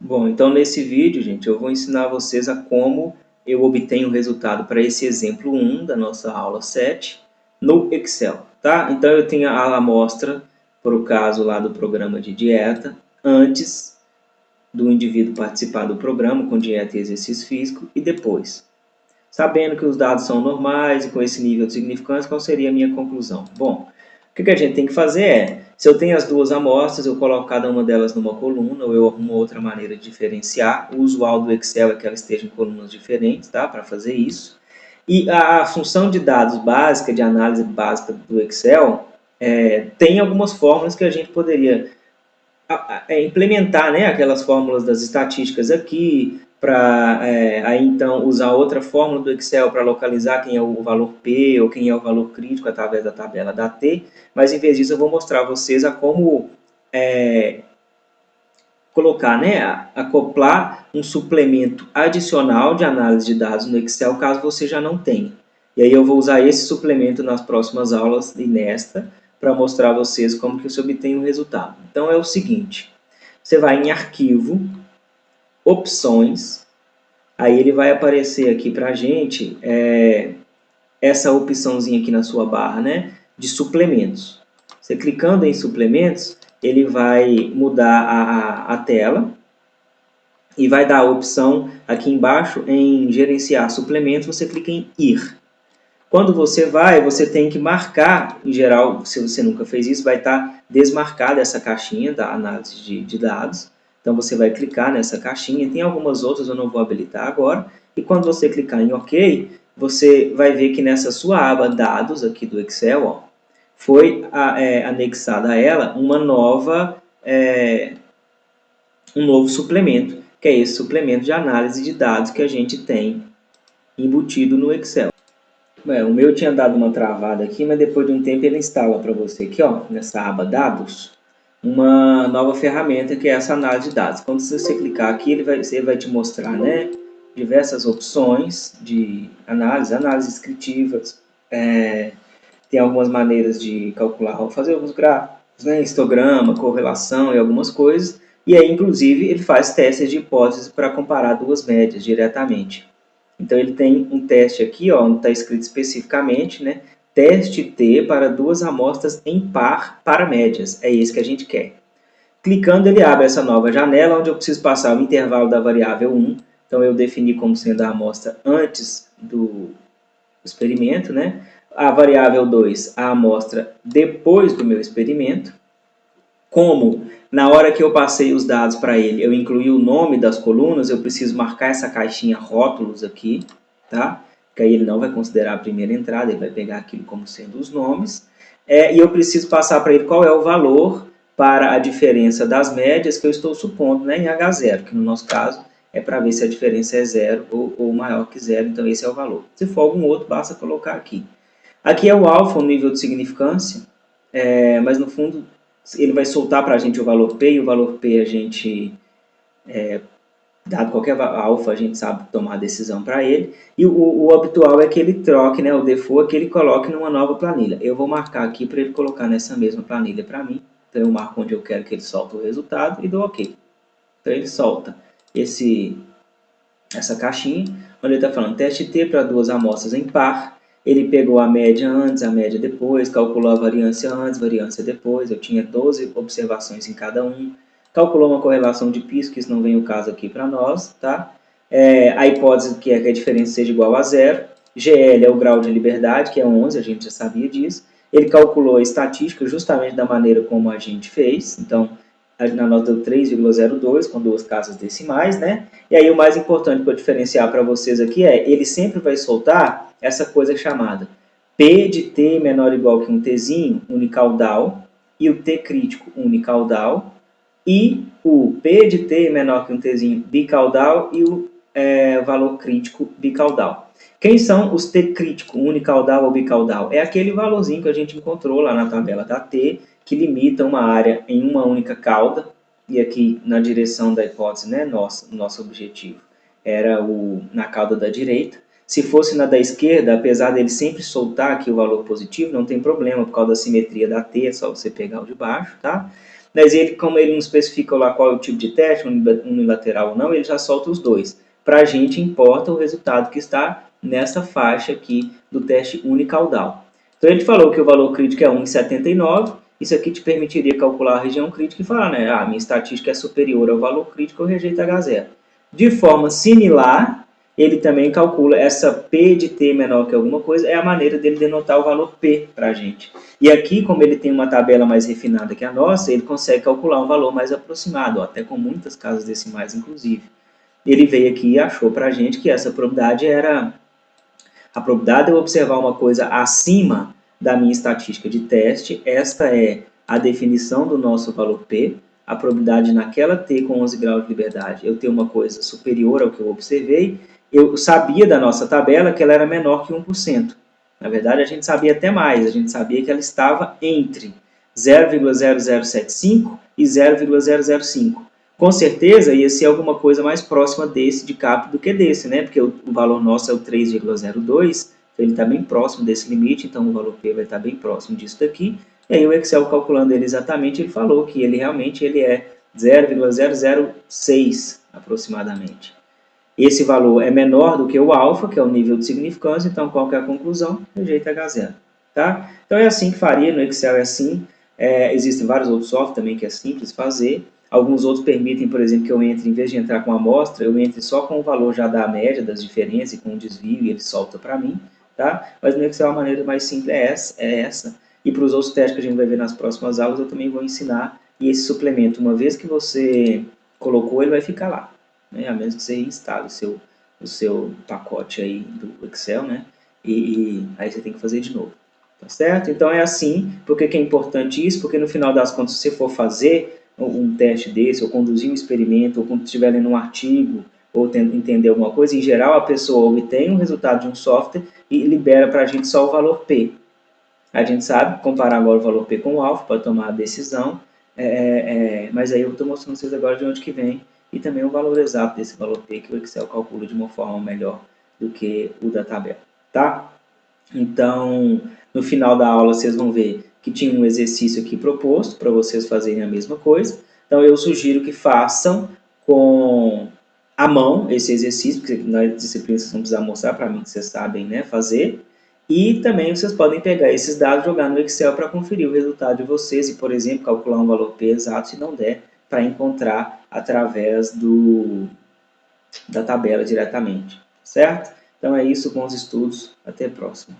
Bom, então nesse vídeo, gente, eu vou ensinar vocês a como eu obtenho o resultado para esse exemplo 1 da nossa aula 7 no Excel, tá? Então eu tenho a amostra, para o caso lá do programa de dieta, antes do indivíduo participar do programa com dieta e exercício físico e depois. Sabendo que os dados são normais e com esse nível de significância, qual seria a minha conclusão? Bom, o que a gente tem que fazer é, se eu tenho as duas amostras, eu coloco cada uma delas numa coluna, ou eu arrumo outra maneira de diferenciar. O usual do Excel é que ela esteja em colunas diferentes, tá? Para fazer isso. E a função de dados básica, de análise básica do Excel, tem algumas fórmulas que a gente poderia implementar, né, aquelas fórmulas das estatísticas aqui, para aí então usar outra fórmula do Excel para localizar quem é o valor P ou quem é o valor crítico através da tabela da T, mas em vez disso eu vou mostrar a vocês a como colocar, né, acoplar um suplemento adicional de análise de dados no Excel, caso você já não tenha. E aí eu vou usar esse suplemento nas próximas aulas e nesta, para mostrar a vocês como que você obtém o resultado. Então é o seguinte, você vai em Arquivo, Opções, aí ele vai aparecer aqui para a gente essa opçãozinha aqui na sua barra, né, de suplementos. Você clicando em suplementos, ele vai mudar a tela e vai dar a opção aqui embaixo em gerenciar suplementos, você clica em ir. Quando você vai, você tem que marcar, em geral, se você nunca fez isso, vai estar desmarcada essa caixinha da análise de dados. Então você vai clicar nessa caixinha, tem algumas outras, eu não vou habilitar agora. E quando você clicar em OK, você vai ver que nessa sua aba Dados aqui do Excel, ó, foi anexada a ela um novo suplemento, que é esse suplemento de análise de dados que a gente tem embutido no Excel. O meu tinha dado uma travada aqui, mas depois de um tempo ele instala para você aqui, ó, nessa aba Dados, uma nova ferramenta que é essa análise de dados. Quando você clicar aqui, ele vai te mostrar, né, diversas opções de análise descritivas, tem algumas maneiras de calcular, fazer alguns gráficos, né, histograma, correlação e algumas coisas, e aí, inclusive, ele faz testes de hipótese para comparar duas médias diretamente. Então, ele tem um teste aqui, ó, onde está escrito especificamente, né, teste T para duas amostras em par para médias. É isso que a gente quer. Clicando, ele abre essa nova janela, onde eu preciso passar o intervalo da variável 1. Então, eu defini como sendo a amostra antes do experimento, né? A variável 2, a amostra depois do meu experimento. Como na hora que eu passei os dados para ele, eu incluí o nome das colunas, eu preciso marcar essa caixinha rótulos aqui, tá? Que aí ele não vai considerar a primeira entrada, ele vai pegar aquilo como sendo os nomes. E eu preciso passar para ele qual é o valor para a diferença das médias que eu estou supondo, né, em H0, que no nosso caso é para ver se a diferença é 0 ou maior que 0, então esse é o valor. Se for algum outro, basta colocar aqui. Aqui é o alfa, o nível de significância, mas no fundo ele vai soltar para a gente o valor P, e o valor P a gente, dado qualquer alfa, a gente sabe tomar a decisão para ele. E o habitual é que ele troque, né, o default é que ele coloque numa nova planilha. Eu vou marcar aqui para ele colocar nessa mesma planilha para mim. Então eu marco onde eu quero que ele solte o resultado e dou OK. Então ele solta essa caixinha, onde ele está falando teste T para duas amostras em par. Ele pegou a média antes, a média depois, calculou a variância antes, variância depois. Eu tinha 12 observações em cada um. Calculou uma correlação de PIS, que isso não vem o caso aqui para nós, tá? A hipótese que é que a diferença seja igual a 0. GL é o grau de liberdade, que é 11, a gente já sabia disso. Ele calculou a estatística justamente da maneira como a gente fez. Então, na nota deu 3,02, com duas casas decimais, né? E aí o mais importante para diferenciar para vocês aqui ele sempre vai soltar essa coisa chamada P de T menor ou igual que um Tzinho unicaudal, e o T crítico unicaudal, e o P de T menor que um Tzinho bicaudal e o valor crítico bicaudal. Quem são os T crítico unicaudal ou bicaudal? É aquele valorzinho que a gente encontrou lá na tabela da T, que limita uma área em uma única cauda, e aqui na direção da hipótese, né, nosso objetivo era na cauda da direita. Se fosse na da esquerda, apesar dele sempre soltar aqui o valor positivo, não tem problema, por causa da simetria da T, é só você pegar o de baixo, tá? mas ele, como ele não especifica lá qual é o tipo de teste, unilateral ou não, ele já solta os dois. Para a gente importa o resultado que está nessa faixa aqui do teste unicaudal. Então ele falou que o valor crítico é 1,79, isso aqui te permitiria calcular a região crítica e falar, né, minha estatística é superior ao valor crítico, eu rejeito H0. De forma similar, ele também calcula essa P de T menor que alguma coisa, é a maneira dele denotar o valor P para a gente. E aqui, como ele tem uma tabela mais refinada que a nossa, ele consegue calcular um valor mais aproximado, até com muitas casas decimais, inclusive. Ele veio aqui e achou para a gente que essa probabilidade era a probabilidade de eu observar uma coisa acima da minha estatística de teste, esta é a definição do nosso valor P, a probabilidade naquela T com 11 graus de liberdade eu ter uma coisa superior ao que eu observei, eu sabia da nossa tabela que ela era menor que 1%. Na verdade, a gente sabia até mais, a gente sabia que ela estava entre 0,0075 e 0,005. Com certeza ia ser alguma coisa mais próxima desse de CAP do que desse, né? Porque o valor nosso é o 3,02, então ele está bem próximo desse limite, então o valor P vai estar bem próximo disso daqui. E aí o Excel calculando ele exatamente, ele falou que ele realmente é 0,006 aproximadamente. Esse valor é menor do que o alfa, que é o nível de significância, então qual que é a conclusão? Rejeita H0. Tá? Então é assim que faria, no Excel é assim. Existem vários outros softwares também que é simples fazer. Alguns outros permitem, por exemplo, que eu entre, em vez de entrar com a amostra, eu entre só com o valor já da média, das diferenças, e com o desvio, e ele solta para mim. Tá? Mas no Excel a maneira mais simples é essa. E para os outros testes que a gente vai ver nas próximas aulas, eu também vou ensinar. E esse suplemento, uma vez que você colocou, ele vai ficar lá. Né? A menos que você instale o seu pacote aí do Excel, né? E aí você tem que fazer de novo. Tá certo? Então é assim. Por que é importante isso? Porque no final das contas, se você for fazer um teste desse, ou conduzir um experimento, ou quando estiver lendo um artigo, ou entender alguma coisa, em geral a pessoa obtém um resultado de um software e libera para a gente só o valor P. A gente sabe comparar agora o valor P com o alfa para tomar a decisão, mas aí eu estou mostrando vocês agora de onde que vem e também o valor exato desse valor P que o Excel calcula de uma forma melhor do que o da tabela, tá? Então, no final da aula vocês vão ver que tinha um exercício aqui proposto para vocês fazerem a mesma coisa. Então, eu sugiro que façam com a mão esse exercício, porque nas disciplinas vocês vão precisar mostrar para mim que vocês sabem, né, fazer. E também vocês podem pegar esses dados, jogar no Excel para conferir o resultado de vocês e, por exemplo, calcular um valor P exato, se não der, para encontrar através da tabela diretamente, certo? Então é isso, bons estudos, até a próxima.